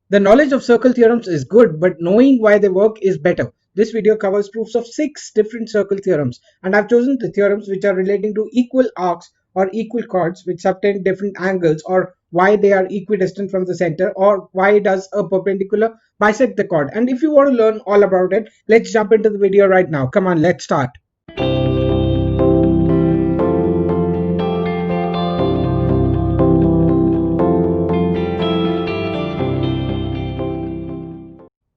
The knowledge of circle theorems is good, but knowing why they work is better. This video covers proofs of 6 different circle theorems, and I've chosen the theorems which are relating to equal arcs or equal chords which subtend different angles, or why they are equidistant from the center, or why does a perpendicular bisect the chord. And if you want to learn all about it, let's jump into the video right now. Come on, let's start.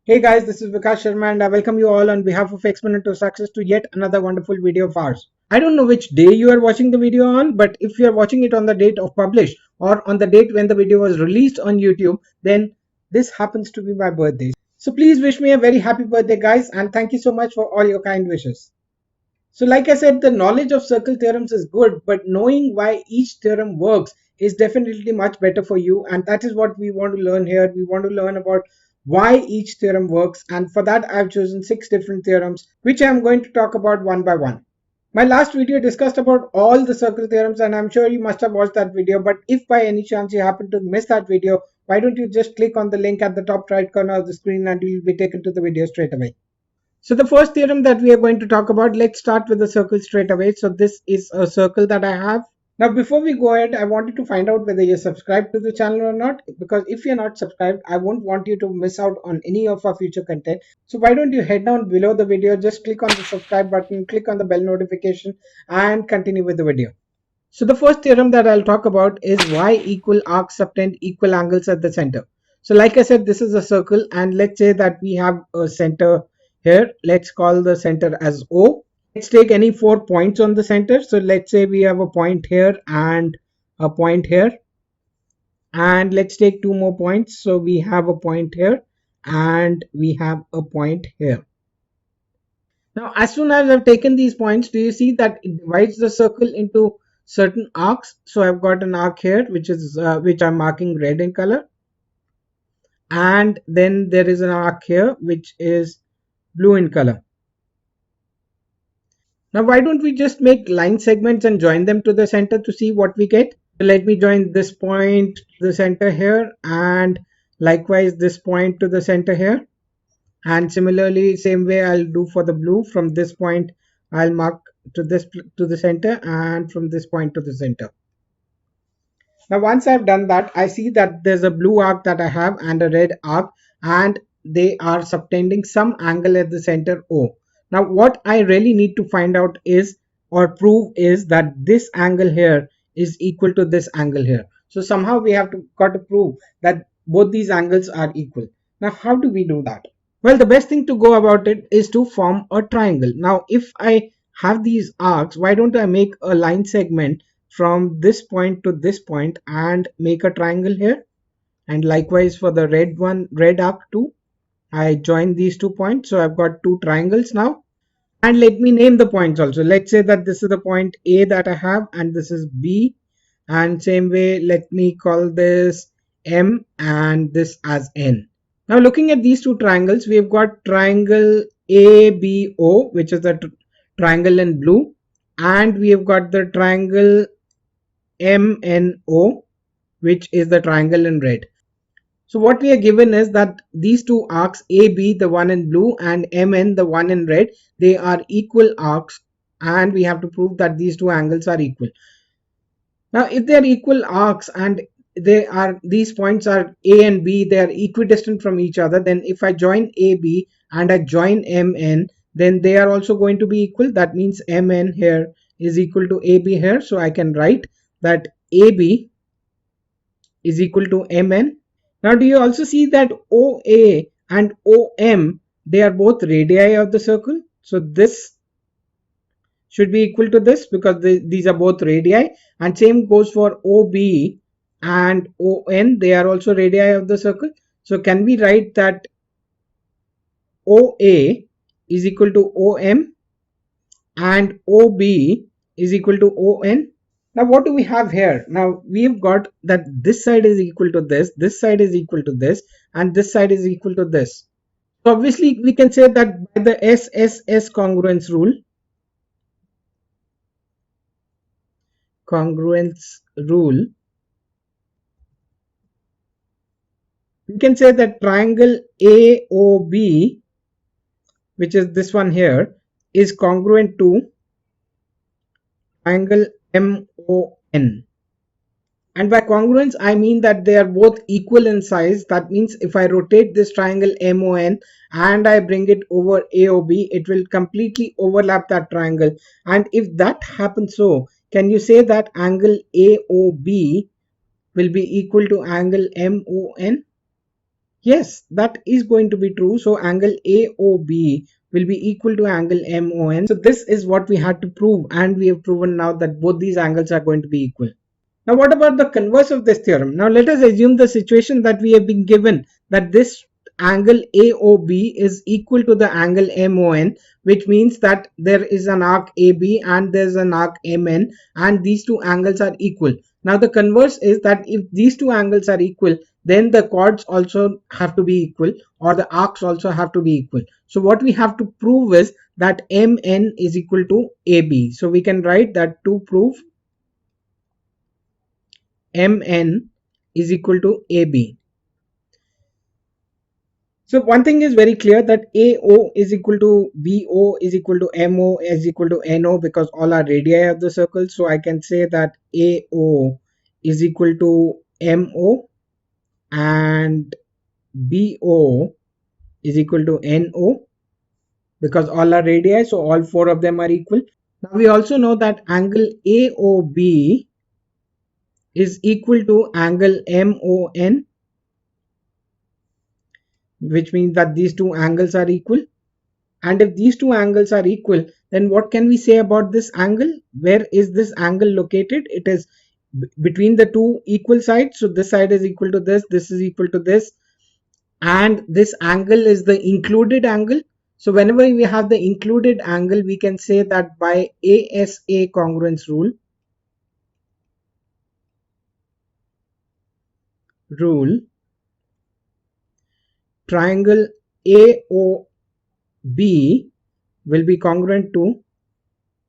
Hey guys, this is Vikas Sharma and I welcome you all on behalf of Exponent to Success to yet another wonderful video of ours. I don't know which day you are watching the video on, but if you are watching it on the date of publish or on the date when the video was released on YouTube, then this happens to be my birthday. So please wish me a very happy birthday guys, and thank you so much for all your kind wishes. So like I said, the knowledge of circle theorems is good, but knowing why each theorem works is definitely much better for you. And that is what we want to learn here. We want to learn about why each theorem works. And for that, I've chosen 6 different theorems, which I'm going to talk about one by one. My last video discussed about all the circle theorems, and I'm sure you must have watched that video. But if by any chance you happen to miss that video, why don't you just click on the link at the top right corner of the screen and you'll be taken to the video straight away. So the first theorem that we are going to talk about, let's start with the circle straight away. So this is a circle that I have. Now before we go ahead, I wanted to find out whether you're subscribed to the channel or not, because if you're not subscribed, I won't want you to miss out on any of our future content. So why don't you head down below the video, just click on the subscribe button, click on the bell notification and continue with the video. So the first theorem that I'll talk about is why equal arcs subtend equal angles at the center. So like I said, this is a circle, and let's say that we have a center here. Let's call the center as O. Let's take any 4 points on the center. So let's say we have a point here and a point here. And let's take 2 more points. So we have a point here and we have a point here. Now, as soon as I've taken these points, do you see that it divides the circle into certain arcs? So I've got an arc here, which I'm marking red in color, and then there is an arc here, which is blue in color. Now, why don't we just make line segments and join them to the center to see what we get? So let me join this point to the center here, and likewise this point to the center here. And similarly, same way I'll do for the blue. From this point I'll mark to the center, and from this point to the center. Now once I've done that, I see that there's a blue arc that I have and a red arc, and they are subtending some angle at the center O. Now what I really need to find out is, or prove, is that this angle here is equal to this angle here. So somehow we have got to prove that both these angles are equal. Now how do we do that? Well, the best thing to go about it is to form a triangle. Now, if I have these arcs, why don't I make a line segment from this point to this point and make a triangle here? And likewise for the red arc too, I join these 2 points. So I've got 2 triangles now. And let me name the points also. Let's say that this is the point A that I have, and this is B. And same way, let me call this M and this as N. Now looking at these 2 triangles, we have got triangle ABO, which is the triangle in blue, and we have got the triangle MNO, which is the triangle in red. So what we are given is that these 2 arcs, AB, the one in blue, and MN, the one in red, they are equal arcs, and we have to prove that these 2 angles are equal. Now if they are equal arcs and these points are A and B, they are equidistant from each other, then if I join AB and I join MN, then they are also going to be equal. That means MN here is equal to AB here. So I can write that AB is equal to MN. Now do you also see that OA and OM, they are both radii of the circle? So this should be equal to this because these are both radii, and same goes for OB and ON, they are also radii of the circle. So can we write that OA is equal to OM and OB is equal to ON? Now what do we have here? Now we've got that this side is equal to this side is equal to this, and this side is equal to this. So obviously we can say that by the SSS congruence rule, we can say that triangle AOB, which is this one here, is congruent to triangle MON. And by congruence, I mean that they are both equal in size. That means if I rotate this triangle MON and I bring it over AOB, it will completely overlap that triangle. And if that happens, so can you say that angle AOB will be equal to angle MON? Yes, that is going to be true. So angle AOB will be equal to angle MON. So this is what we had to prove, and we have proven now that both these angles are going to be equal. Now what about the converse of this theorem? Now let us assume the situation that we have been given, that this angle AOB is equal to the angle MON, which means that there is an arc AB and there is an arc MN, and these two angles are equal. Now the converse is that if these two angles are equal, then the chords also have to be equal, or the arcs also have to be equal. So what we have to prove is that MN is equal to AB. So we can write that to prove MN is equal to AB. So one thing is very clear, that AO is equal to BO is equal to MO is equal to NO, because all are radii of the circle. So I can say that AO is equal to MO and BO is equal to NO, because all are radii, so all four of them are equal. Now we also know that angle AOB is equal to angle MON, which means that these two angles are equal. And if these two angles are equal, then what can we say about this angle? Where is this angle located? It is between the two equal sides. So this side is equal to this is equal to this, and this angle is the included angle. So whenever we have the included angle, we can say that by ASA congruence rule, triangle AOB will be congruent to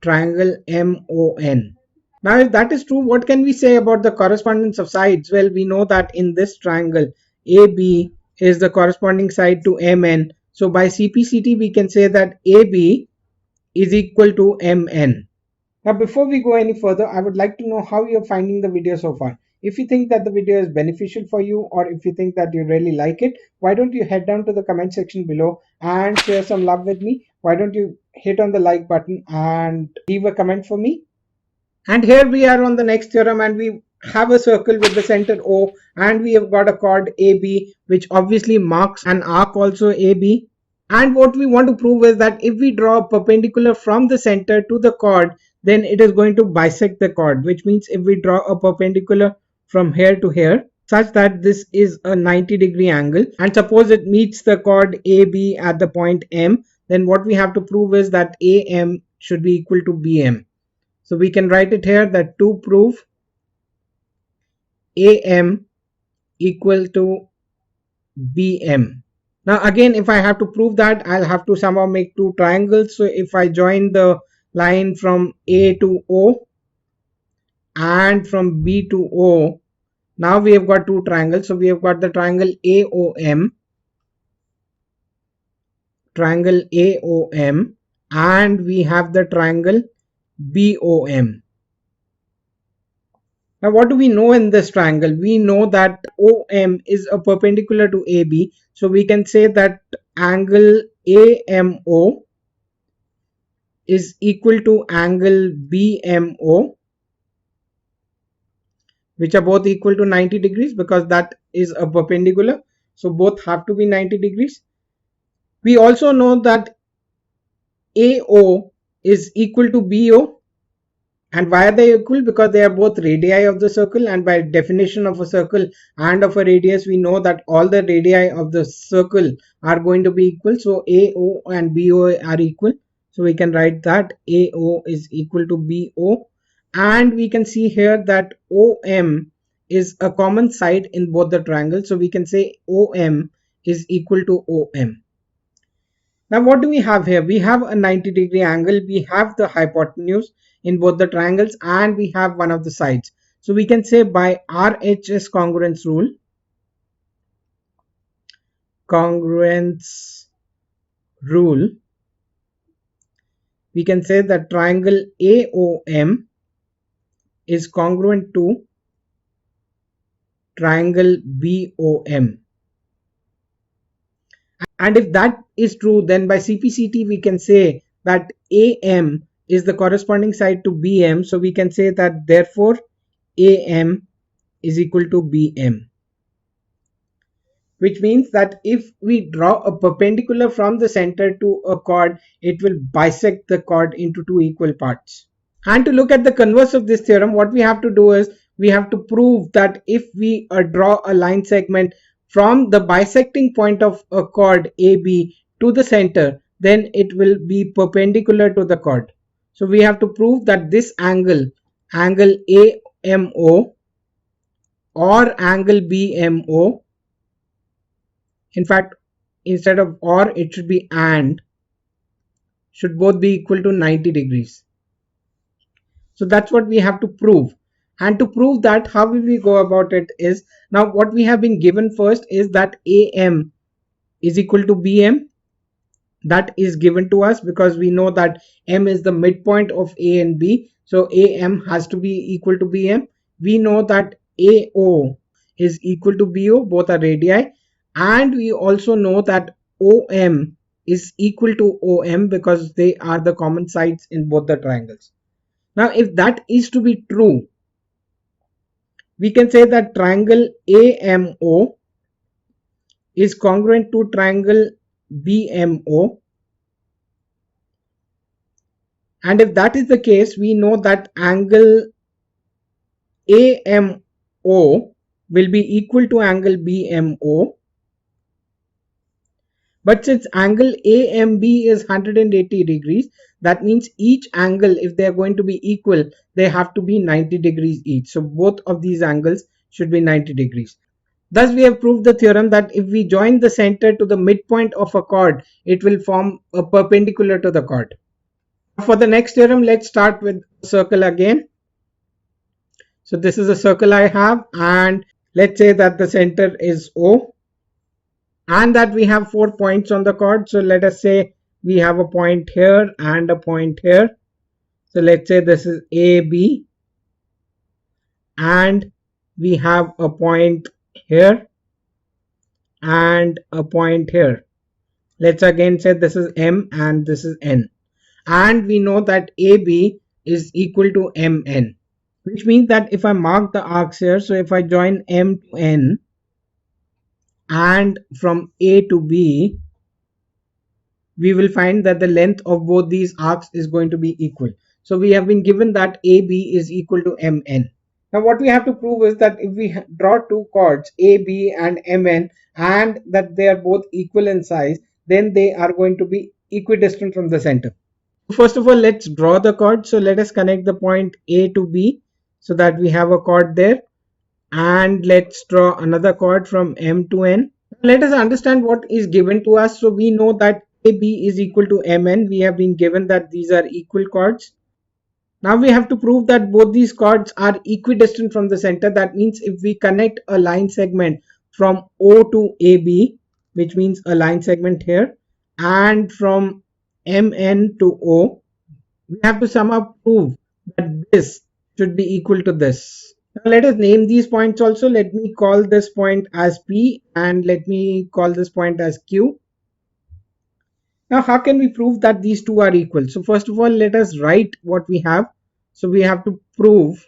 triangle MON. Now if that is true, what can we say about the correspondence of sides? Well, we know that in this triangle, AB is the corresponding side to MN. So by CPCT, we can say that AB is equal to MN. Now before we go any further, I would like to know how you're finding the video so far. If you think that the video is beneficial for you, or if you think that you really like it, why don't you head down to the comment section below and share some love with me? Why don't you hit on the like button and leave a comment for me? And here we are on the next theorem, and we have a circle with the center O, and we have got a chord AB, which obviously marks an arc also AB. And what we want to prove is that if we draw a perpendicular from the center to the chord, then it is going to bisect the chord, which means if we draw a perpendicular from here to here such that this is a 90-degree angle, and suppose it meets the chord AB at the point M, then what we have to prove is that AM should be equal to BM. So we can write it here, that to prove AM equal to BM. Now again, if I have to prove that, I'll have to somehow make two triangles. So if I join the line from A to O and from B to O, now we have got two triangles. So we have got the triangle AOM, and we have the triangle BOM. Now what do we know in this triangle? We know that OM is a perpendicular to AB. So we can say that angle AMO is equal to angle BMO, which are both equal to 90 degrees, because that is a perpendicular. So both have to be 90 degrees. We also know that AO is equal to BO. And why are they equal? Because they are both radii of the circle, and by definition of a circle and of a radius, we know that all the radii of the circle are going to be equal. So AO and BO are equal. So we can write that AO is equal to BO, and we can see here that OM is a common side in both the triangles. So we can say OM is equal to OM. Now what do we have here? We have a 90-degree angle, we have the hypotenuse in both the triangles, and we have one of the sides. So we can say by RHS congruence rule, congruence rule, we can say that triangle AOM is congruent to triangle BOM. And if that is true, then by CPCT we can say that AM is the corresponding side to BM. So we can say that therefore AM is equal to BM. Which means that if we draw a perpendicular from the center to a chord, it will bisect the chord into two equal parts. And to look at the converse of this theorem, what we have to do is we have to prove that if we draw a line segment from the bisecting point of a chord AB to the center, then it will be perpendicular to the chord. So we have to prove that this angle AMO or angle BMO, in fact instead of or it should be and, should both be equal to 90 degrees. So that's what we have to prove. And to prove that, how will we go about it is, now what we have been given first is that AM is equal to BM. That is given to us because we know that M is the midpoint of A and B. So AM has to be equal to BM. We know that AO is equal to BO, both are radii. And we also know that OM is equal to OM because they are the common sides in both the triangles. Now, if that is to be true, we can say that triangle AMO is congruent to triangle BMO. And if that is the case, we know that angle AMO will be equal to angle BMO. But since angle AMB is 180 degrees, that means each angle, if they are going to be equal, they have to be 90 degrees each. So both of these angles should be 90 degrees. Thus we have proved the theorem that if we join the center to the midpoint of a chord, it will form a perpendicular to the chord. For the next theorem, let's start with a circle again. So this is a circle I have, and let's say that the center is O and that we have 4 points on the chord. So let us say we have a point here and a point here. So let's say this is AB and we have a point here and a point here. Let's again say this is M and this is N. And we know that AB is equal to MN. Which means that if I mark the arcs here, so if I join M to N and from A to B, we will find that the length of both these arcs is going to be equal. So we have been given that AB is equal to MN. Now what we have to prove is that if we draw two chords AB and MN and that they are both equal in size, then they are going to be equidistant from the center. First of all, let's draw the chord. So let us connect the point A to B so that we have a chord there. And let's draw another chord from M to N. Let us understand what is given to us. So we know that AB is equal to MN. We have been given that these are equal chords. Now we have to prove that both these chords are equidistant from the center. That means if we connect a line segment from O to AB, which means a line segment here, and from MN to O, we have to somehow prove that this should be equal to this. Now let us name these points also. Let me call this point as P and let me call this point as Q. Now how can we prove that these two are equal? So first of all, let us write what we have. So we have to prove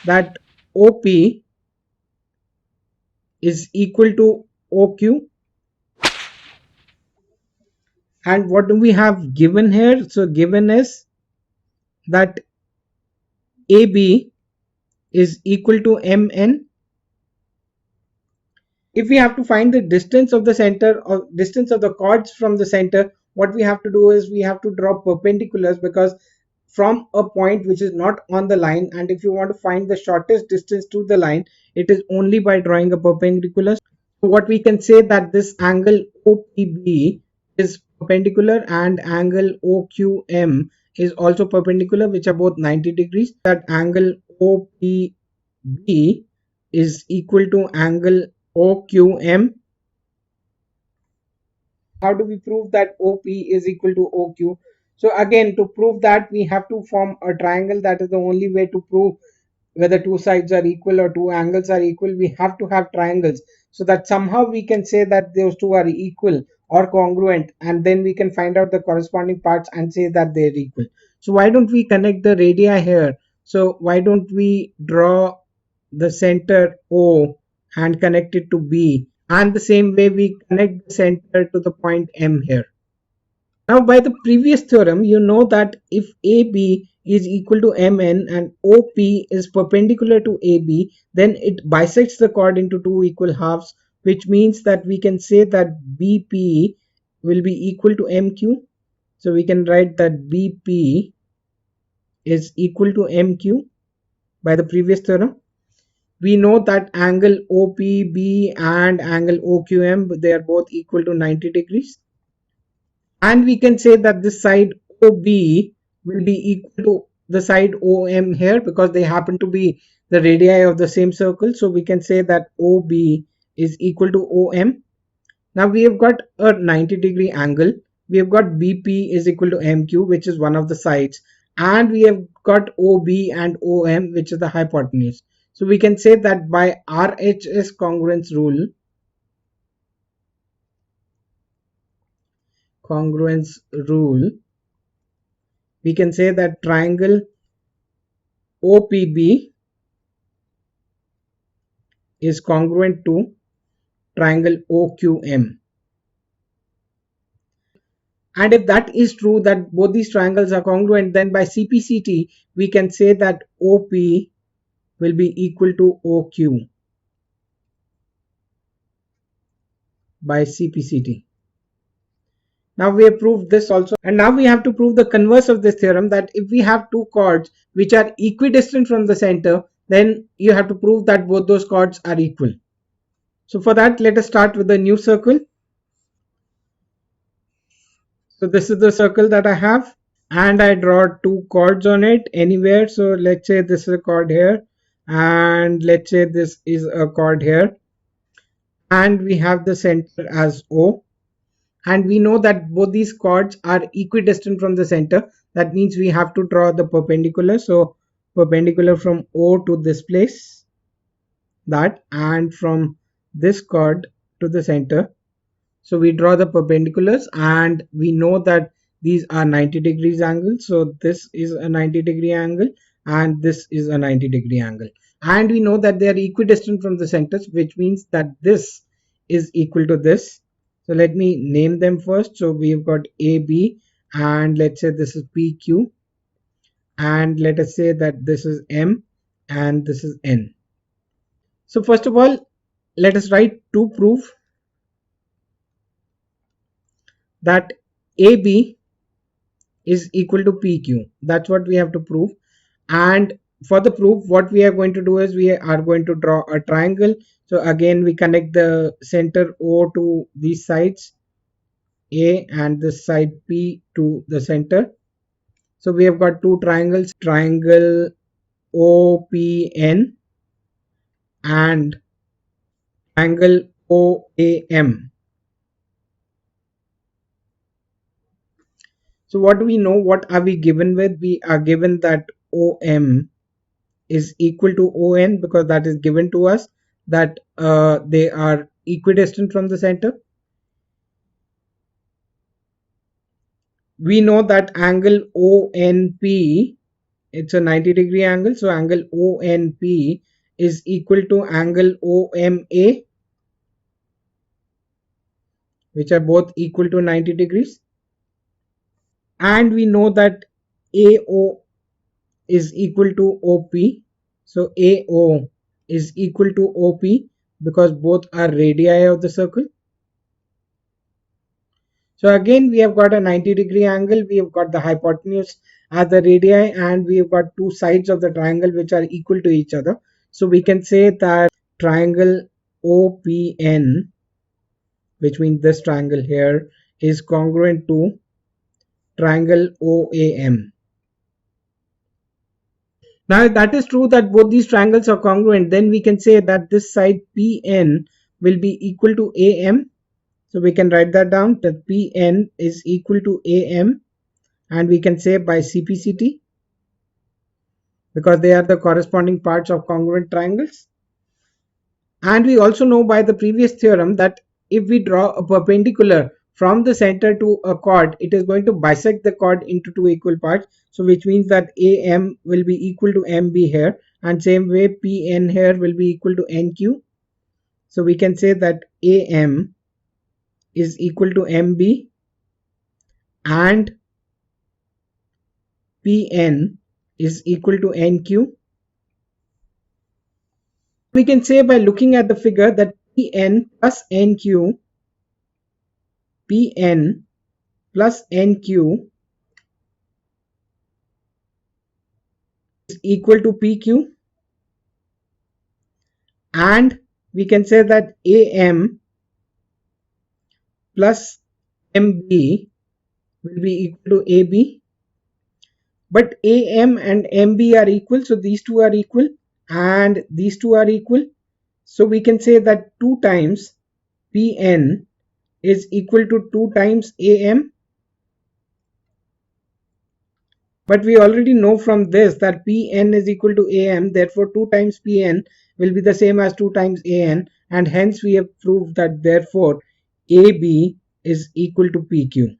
that OP is equal to OQ. And what do we have given here? So given is that AB is equal to MN. If we have to find the distance of the center or distance of the chords from the center, what we have to do is we have to draw perpendiculars, because from a point which is not on the line, and if you want to find the shortest distance to the line, it is only by drawing a perpendicular. So what we can say that this angle OPB is perpendicular and angle OQM is also perpendicular, which are both 90 degrees. That angle OPB is equal to angle OQM. How do we prove that OP is equal to OQ? So again, to prove that, we have to form a triangle. That is the only way to prove whether two sides are equal or two angles are equal. We have to have triangles so that somehow we can say that those two are equal or congruent, and then we can find out the corresponding parts and say that they're equal. So why don't we connect the radii here? So why don't we draw the center O and connect it to B, and the same way we connect the center to the point M here. Now by the previous theorem, you know that if AB is equal to MN and OP is perpendicular to AB, then it bisects the chord into two equal halves, which means that we can say that BP will be equal to MQ. So we can write that BP is equal to MQ by the previous theorem. We know that angle OPB and angle OQM, they are both equal to 90 degrees. And we can say that this side OB will be equal to the side OM here because they happen to be the radii of the same circle. So we can say that OB is equal to OM. Now we have got a 90-degree angle. We have got BP is equal to MQ, which is one of the sides. And we have got OB and OM, which is the hypotenuse. So we can say that by RHS congruence rule, we can say that triangle OPB is congruent to triangle OQM. And if that is true, that both these triangles are congruent, then by CPCT we can say that OP will be equal to OQ by CPCT. Now we have proved this also, and now we have to prove the converse of this theorem, that if we have two chords which are equidistant from the center, then you have to prove that both those chords are equal. So for that, let us start with a new circle. So this is the circle that I have, and I draw two chords on it anywhere. So let's say this is a chord here, and let's say this is a chord here, and we have the center as O. And we know that both these chords are equidistant from the center. That means we have to draw the perpendicular. So perpendicular from O to this place, that, and from this chord to the center. So we draw the perpendiculars, and we know that these are 90 degrees angle. So this is a 90-degree angle and this is a 90-degree angle. And we know that they are equidistant from the centers, which means that this is equal to this. So let me name them first. So we've got AB, and let's say this is PQ, and let us say that this is M and this is N. So first of all, let us write to prove that AB is equal to PQ. That's what we have to prove. And for the proof, what we are going to do is we are going to draw a triangle. So again, we connect the center O to these sides A and this side P to the center. So we have got two triangles, triangle OPN and triangle OAM. So what do we know? What are we given with? We are given that OM is equal to ON because that is given to us, that they are equidistant from the center. We know that angle ONP, it's a 90-degree angle, so angle ONP is equal to angle OMA, which are both equal to 90 degrees. And we know that AO is equal to OP, so AO is equal to OP because both are radii of the circle. So again, we have got a 90-degree angle, we have got the hypotenuse as the radii, and we have got two sides of the triangle which are equal to each other. So we can say that triangle OPN, which means this triangle here, is congruent to triangle OAM. Now if that is true, that both these triangles are congruent, then we can say that this side PN will be equal to am. So we can write that down, that Pn is equal to am, and we can say by CPCT, because they are the corresponding parts of congruent triangles. And we also know by the previous theorem that if we draw a perpendicular from the center to a chord, it is going to bisect the chord into two equal parts. So which means that AM will be equal to MB here, and same way PN here will be equal to NQ. So we can say that AM is equal to MB and Pn is equal to NQ. We can say by looking at the figure that Pn plus NQ, Pn plus NQ is equal to PQ, and we can say that AM plus MB will be equal to AB, but AM and MB are equal, so these two are equal and these two are equal. So we can say that 2 times Pn is equal to 2 times AM. But we already know from this that Pn is equal to Am, therefore 2 times Pn will be the same as 2 times An, and hence we have proved that therefore AB is equal to PQ.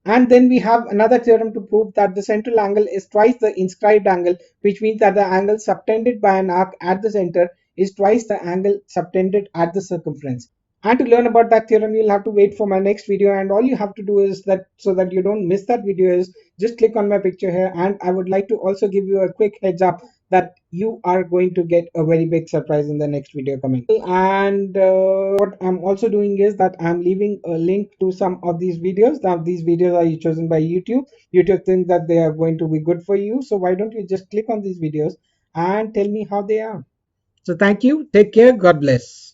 And then we have another theorem to prove that the central angle is twice the inscribed angle, which means that the angle subtended by an arc at the center is twice the angle subtended at the circumference. And to learn about that theorem, you'll have to wait for my next video, and all you have to do is that, so that you don't miss that video, is just click on my picture here. And I would like to also give you a quick heads up that you are going to get a very big surprise in the next video coming. And what I'm also doing is that I'm leaving a link to some of these videos. Now these videos are chosen by YouTube thinks that they are going to be good for you, so why don't you just click on these videos and tell me how they are. So thank you, take care, God bless.